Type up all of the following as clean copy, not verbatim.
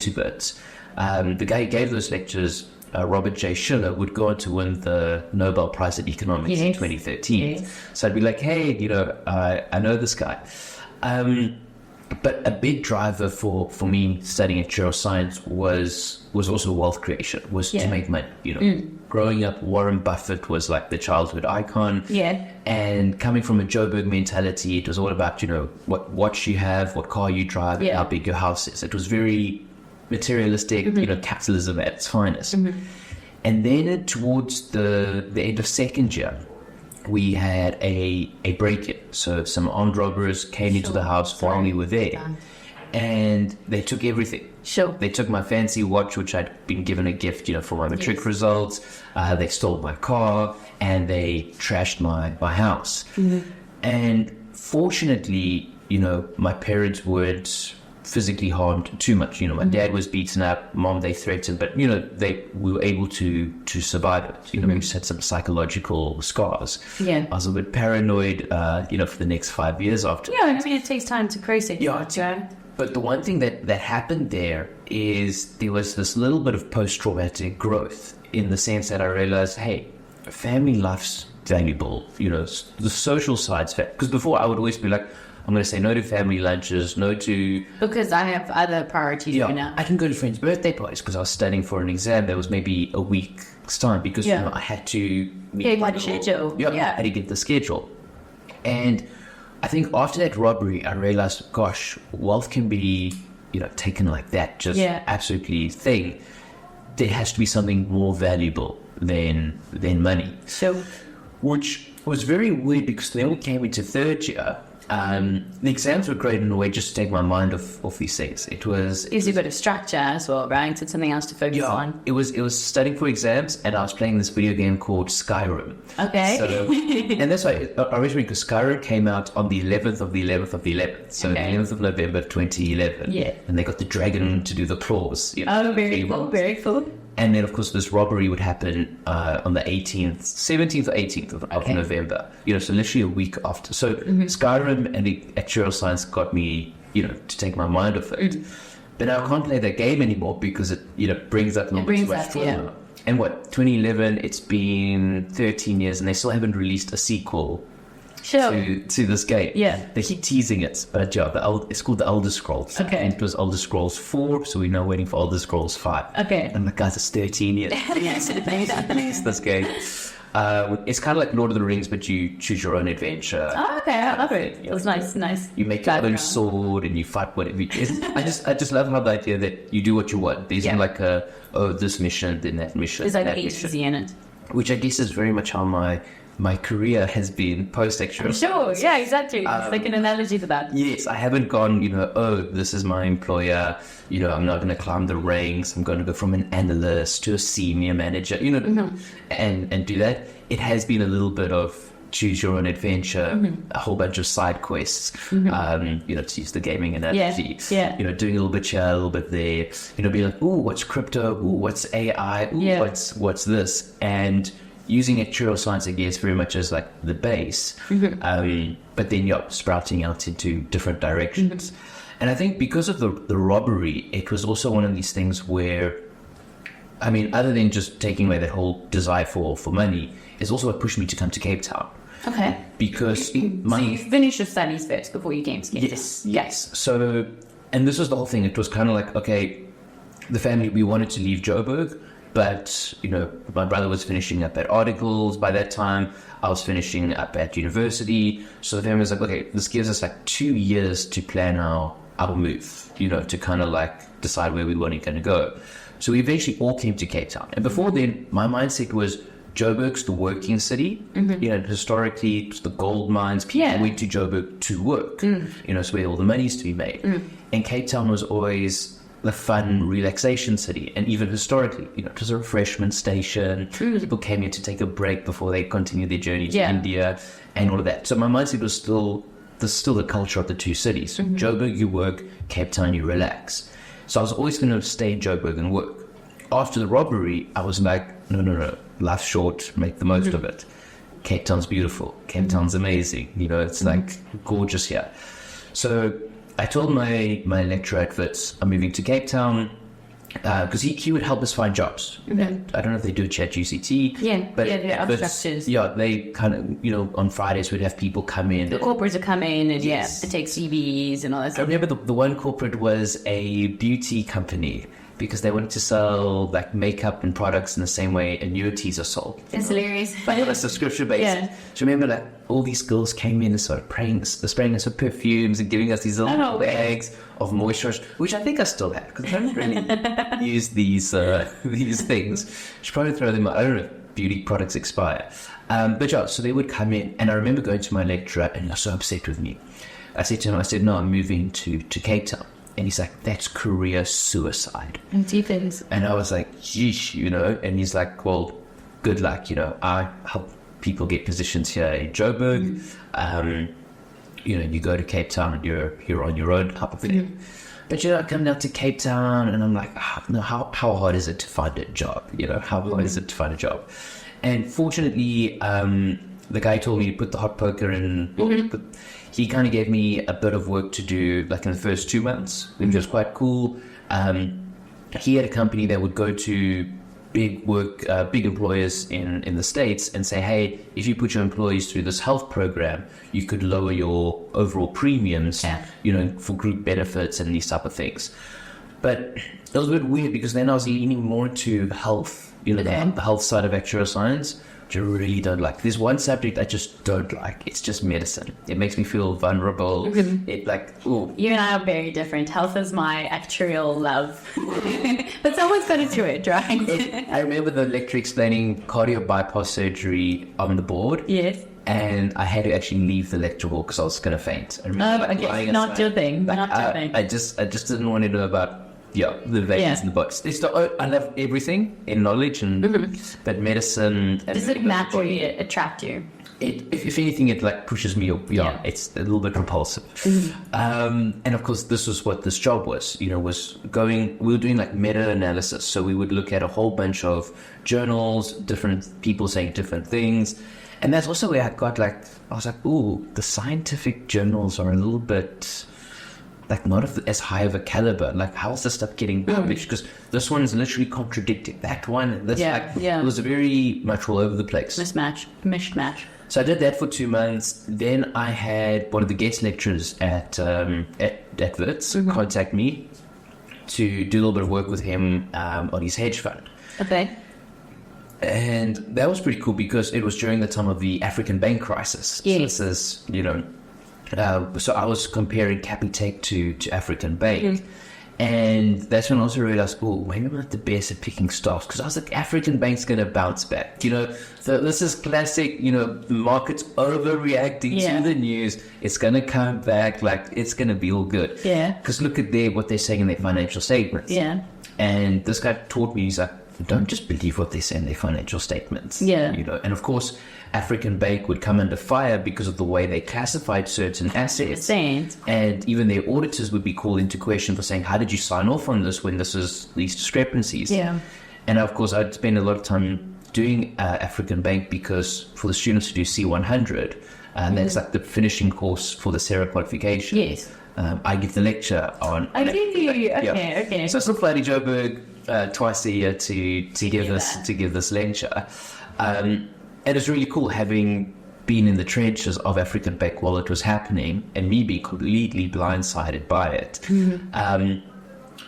to bits. The guy who gave those lectures, Robert J. Schiller, would go on to win the Nobel Prize in Economics in 2013. Yes. So I'd be like, hey, I know this guy. But a big driver for me studying actuarial science was also wealth creation, was to make money. Growing up, Warren Buffett was like the childhood icon. Yeah. And coming from a Joburg mentality, it was all about, what watch you have, what car you drive, and how big your house is. It was very materialistic, capitalism at its finest. And then towards the end of second year, we had a break-in. So some armed robbers came into the house while we were there, and they took everything. Sure. They took my fancy watch, which I'd been given a gift, for my matric results. They stole my car, and they trashed my house. And fortunately, my parents weren't physically harmed too much. My dad was beaten up, mom they threatened, but we were able to survive it. We just had some psychological scars. Yeah. I was a bit paranoid, for the next 5 years after. Yeah, it takes time to process. Yeah. But the one thing that happened there is there was this little bit of post-traumatic growth, in the sense that I realized, hey, family life's valuable. The social side's fair. Because before I would always be like, I'm going to say no to family lunches, no to... Because I have other priorities right now. I can go to friends' birthday parties because I was studying for an exam that was maybe a week's time, because I had to... Meet schedule. I had to get the schedule. And I think after that robbery, I realized, gosh, wealth can be, taken like that, just absolutely thing. There has to be something more valuable than money. So... Which was very weird, because they all came into third year. The exams were great in a way, just to take my mind off these things. It gives you a bit of structure as well, right? It's something else to focus on. It was studying for exams, and I was playing this video game called Skyrim. Okay. So, and that's why originally, because Skyrim came out on the 11th of the 11th of the 11th, so the 11th of November 2011. Yeah. And they got the dragon to do the claws. Very cool. Very cool. And then, of course, this robbery would happen on the 17th or 18th of November. So literally a week after. So Skyrim and the actuarial science got me, to take my mind off it. But now I can't play that game anymore, because it brings up too much trauma. And 2011, it's been 13 years, and they still haven't released a sequel to this game. Yeah. They keep teasing it, but it's called The Elder Scrolls. Okay. And it was Elder Scrolls 4, so we're now waiting for Elder Scrolls 5. Okay. And the guys, it's 13 years. Please, this game. It's kind of like Lord of the Rings, but you choose your own adventure. Oh, okay, I love it. It's nice. You make your own sword, and you fight whatever you do. I just love how the idea that you do what you want. There's not like this mission, then that mission. There's like agency in it. Which I guess is very much how my career has been post-actuarial. Sure, yeah, exactly. It's like an analogy to that. Yes, I haven't gone, this is my employer, I'm not going to climb the ranks, I'm going to go from an analyst to a senior manager, and do that. It has been a little bit of choose your own adventure, a whole bunch of side quests, to use the gaming analogy, doing a little bit here, a little bit there, being like, ooh, what's crypto, ooh, what's AI, ooh, what's this, and using actuarial science, I guess, very much as like the base, but then sprouting out into different directions. And I think because of the robbery, it was also one of these things where, other than just taking away that whole desire for money, it's also what pushed me to come to Cape Town. Okay. Because so you finished your studies first before you came to Cape Town? Yes. So, and this was the whole thing. It was kind of like, okay, the family, we wanted to leave Joburg, but, my brother was finishing up at articles by that time. I was finishing up at university. So the family was like, okay, this gives us like 2 years to plan our move, to kind of like decide where we were going to go. So we eventually all came to Cape Town. And before then, my mindset was Joburg's the working city. Historically, it was the gold mines. People went to Joburg to work. It's where all the money is to be made. And Cape Town was always the fun relaxation city, and even historically, it was a refreshment station. People came here to take a break before they continued their journey to India and all of that. So my mindset was still the culture of the two cities. So Joburg, you work; Cape Town, you relax. So I was always going to stay in Joburg and work. After the robbery, I was like, no, life's short, make the most of it. Cape Town's beautiful. Cape Town's amazing. It's like gorgeous here. So I told my lecturer outfits, I'm moving to Cape Town. because he would help us find jobs. I don't know if they do ChatGCT. But they're structures. Yeah, they kind of, on Fridays we'd have people come in. The corporates would come in and Yes. they take CVs and all that I stuff. remember the one corporate was a beauty company because they wanted to sell like makeup and products in the same way annuities are sold. It's hilarious. Like on a subscription basis. Yeah. So remember like all these girls came in and started spraying us with perfumes and giving us these little bags of moisturizer, which I think I still have because I don't really use these things. Should probably throw them out. I don't know if beauty products expire. But yeah, so they would come in, and I remember going to my lecturer and he was so upset with me. I said to him, no, I'm moving to Cape Town. And he's like, that's career suicide. And deepens. And I was like, yeesh, and he's like, well, good luck, I help people get positions here in Joburg. You go to Cape Town and you're on your own type of thing. But I come down to Cape Town and I'm like, how hard is it to find a job? How hard is it to find a job? And fortunately, the guy told me to put the hot poker in. He kind of gave me a bit of work to do, like in the first 2 months, which was quite cool. He had a company that would go to big employers in the States and say, hey, if you put your employees through this health program, you could lower your overall premiums, for group benefits and these type of things. But it was a bit weird because then I was leaning more into health, the health side of actuarial science, which I really don't like. There's one subject I just don't like. It's just medicine. It makes me feel vulnerable. You and I are very different. Health is my actuarial love. But someone's got to do it, right? I remember the lecturer explaining cardio bypass surgery on the board. Yes. And I had to actually leave the lecture hall because I was going to faint. Not your thing. Not your thing. I just didn't want to know about the veins in the books. I love everything in knowledge, but medicine. Does it match or attract you? If anything, it like pushes me up. It's a little bit repulsive. And of course, this was what this job was. We were doing like meta-analysis. So we would look at a whole bunch of journals, different people saying different things. And that's also where I was like, ooh, the scientific journals are a little bit not as high of a caliber. Like, how is this stuff getting published? Because this one is literally contradicting that one. And this, it was very much all over the place. Mishmash. So I did that for 2 months. Then I had one of the guest lecturers at Wits contact me to do a little bit of work with him on his hedge fund. Okay. And that was pretty cool because it was during the time of the African bank crisis. Yes. So this is, so I was comparing Capitec to African Bank. And that's when I also realized, maybe I'm not the best at picking stocks, because I was like, African Bank's going to bounce back. So this is classic, the market's overreacting to the news. It's going to come back, it's going to be all good. Yeah. Because look at what they're saying in their financial statements. Yeah. And this guy taught me, he's like, don't just believe what they say in their financial statements. Yeah. And of course, African Bank would come under fire because of the way they classified certain assets. And even their auditors would be called into question for saying, how did you sign off on this when this is these discrepancies? Yeah. And of course, I'd spend a lot of time doing African Bank because for the students to do C100, and that's like the finishing course for the SERA qualification. Yes. I give the lecture on. I did you. Okay. So it's not flying to Joburg twice a year to give this lecture, and it's really cool having been in the trenches of African Bank while it was happening, and me being completely blindsided by it.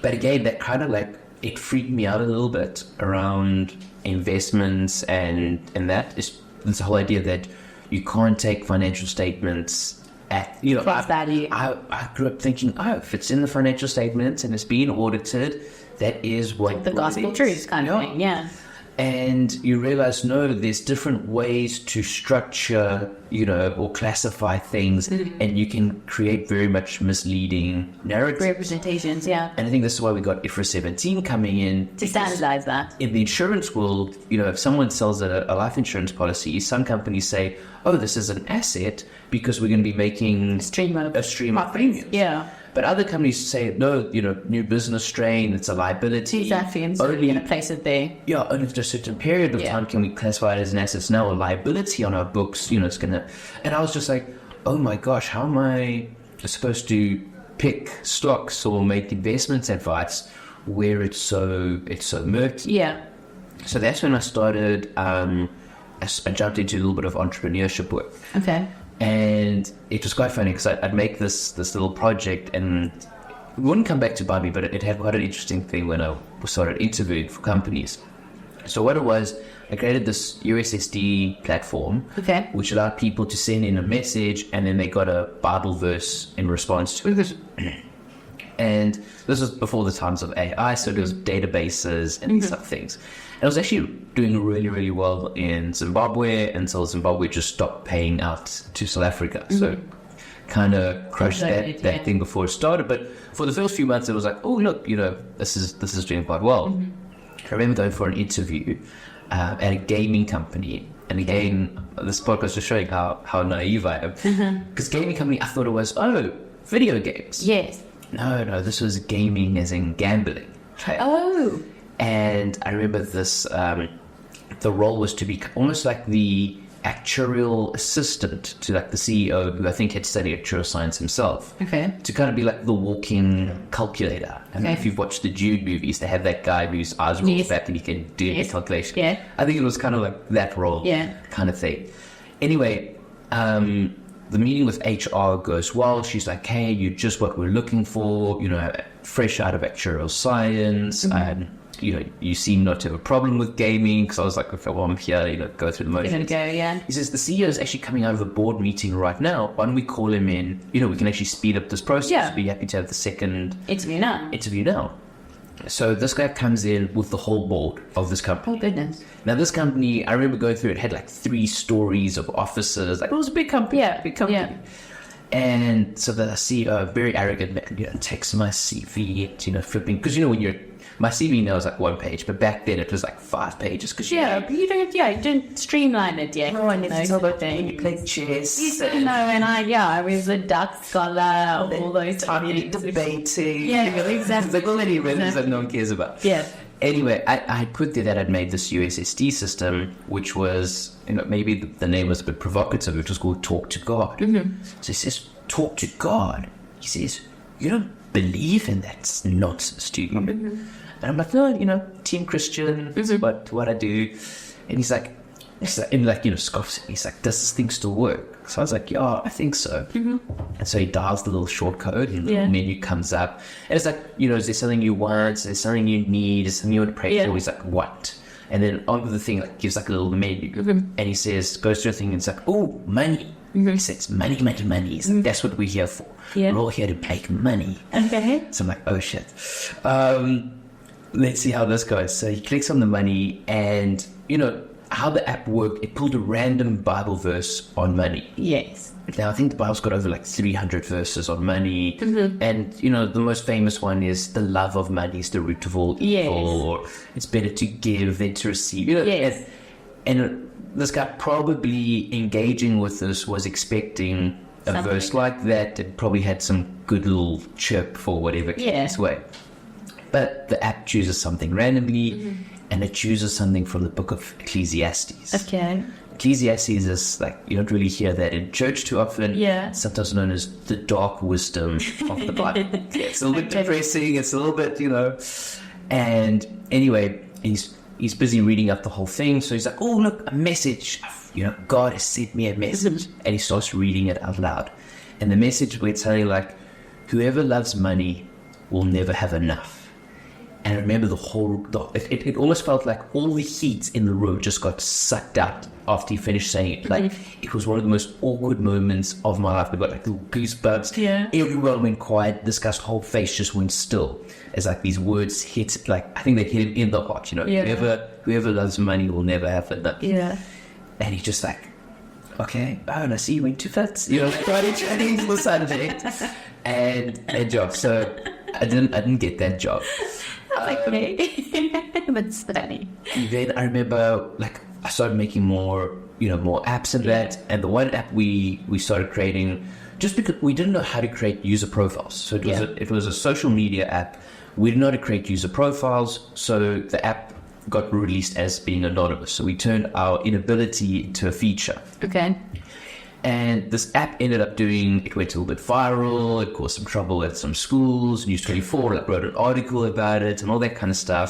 But again, that kind of it freaked me out a little bit around investments and that is this whole idea that you can't take financial statements at value. I grew up thinking, if it's in the financial statements and it's being audited, that is what the gospel truth kind of thing. Yeah. And you realize, no, there's different ways to structure, or classify things, and you can create very much misleading narratives. Representations, yeah. And I think this is why we got IFRS 17 coming in. To standardize that. In the insurance world, if someone sells a life insurance policy, some companies say, this is an asset because we're going to be making a stream of premiums. Yeah. But other companies say, no, new business strain, it's a liability. Exactly, and so we're going to place it there. Yeah, only for a certain period of time can we classify it as an asset. Now a liability on our books, it's going to... And I was just like, oh my gosh, how am I supposed to pick stocks or make investments advice where it's so murky. Yeah. So that's when I started. I jumped into a little bit of entrepreneurship work. Okay. And it was quite funny because I'd make this little project and it wouldn't come back to bite me, but it had quite an interesting thing when I started interviewing for companies. So what it was, I created this USSD platform, Okay. which allowed people to send in a message and then they got a Bible verse in response to it. And this was before the times of AI, so there was databases and these type of things. And I was actually doing really, really well in Zimbabwe until Zimbabwe just stopped paying out to South Africa. So kind of crushed that thing before it started. But for the first few months, it was like, oh, look, this is doing quite well. I remember going for an interview at a gaming company. And again, this podcast was showing how naive I am. Because gaming company, I thought it was, video games. Yes. No, this was gaming as in gambling. Oh. And I remember this, the role was to be almost like the actuarial assistant to like the CEO, who I think had studied actuarial science himself. Okay. To kind of be like the walking calculator. I mean, if you've watched the Jude movies, they have that guy whose eyes roll back and he can do the calculation. Yeah. I think it was kind of like that role kind of thing. Anyway, the meeting with HR goes well. She's like, hey, you're just what we're looking for, fresh out of actuarial science. You seem not to have a problem with gaming. Because I was like, okay, well, I'm here, go through the motions. He says, the CEO is actually coming out of a board meeting right now. Why don't we call him in? We can actually speed up this process. Yeah. Be happy to have the second interview now. So this guy comes in with the whole board of this company. Oh, goodness. Now, this company, I remember going through it, had like 3 stories of offices. Like, it was a big company. Yeah. Big company. Yeah. And so the CEO, very arrogant man, takes my CV, flipping. Because, when my CV now is like 1 page, but back then it was like 5 pages. Cause but you didn't streamline it yet. No, I never told about that. You played chess. And I was a Dutch scholar, all those time debating. Yeah, exactly. Like all any rhythms that no one cares about. Yeah. Anyway, I put there that I'd made this USSD system, which was, maybe the name was a bit provocative. It was called Talk to God. So he says, talk to God. He says, you don't believe in that nonsense, do you? And I'm like, no, Team Christian, what I do. And he's like, scoffs. He's like, does this thing still work? So I was like, yeah, I think so. And so he dials the little short code and the little menu comes up. And it's like, is there something you want? Is there something you need? Is there something you want to pray for? He's like, what? And then on the thing, gives like a little menu. And he says, goes through a thing and it's like, oh, money. He says, money. He's like, that's what we're here for. We're all here to make money. Okay. So I'm like, oh, shit. Let's see how this goes. So he clicks on the money and, how the app worked, it pulled a random Bible verse on money. Yes. Now, I think the Bible's got over like 300 verses on money. And, the most famous one is the love of money is the root of all evil. Or it's better to give than to receive. Yes. And this guy probably engaging with this was expecting a verse like that. It probably had some good little chirp for whatever came his way. But the app chooses something randomly, and it chooses something from the book of Ecclesiastes. Okay. Ecclesiastes is like, you don't really hear that in church too often. Yeah. It's sometimes known as the dark wisdom of the Bible. It's a little bit depressing. It's a little bit, And anyway, he's busy reading up the whole thing. So he's like, oh, look, a message. God has sent me a message. And he starts reading it out loud. And the message we're telling like, whoever loves money will never have enough. And I remember it almost felt like all the heat in the room just got sucked out after he finished saying it. Like, it was one of the most awkward moments of my life. I got like little goosebumps. Yeah. Everyone went quiet. This guy's whole face just went still. As like these words hit, like, I think they hit him in the heart, Whoever loves money will never have enough. Yeah. And he just like, okay, and I see you went too fast. Friday training for Sunday. And job. So I didn't get that job. Okay. But funny. Then I remember, like, I started making more apps and that. And the one app we started creating, just because we didn't know how to create user profiles. So it was a social media app. We didn't know how to create user profiles. So the app got released as being anonymous. So we turned our inability into a feature. Okay. And this app ended up it went a little bit viral, it caused some trouble at some schools, News 24 like, wrote an article about it and all that kind of stuff.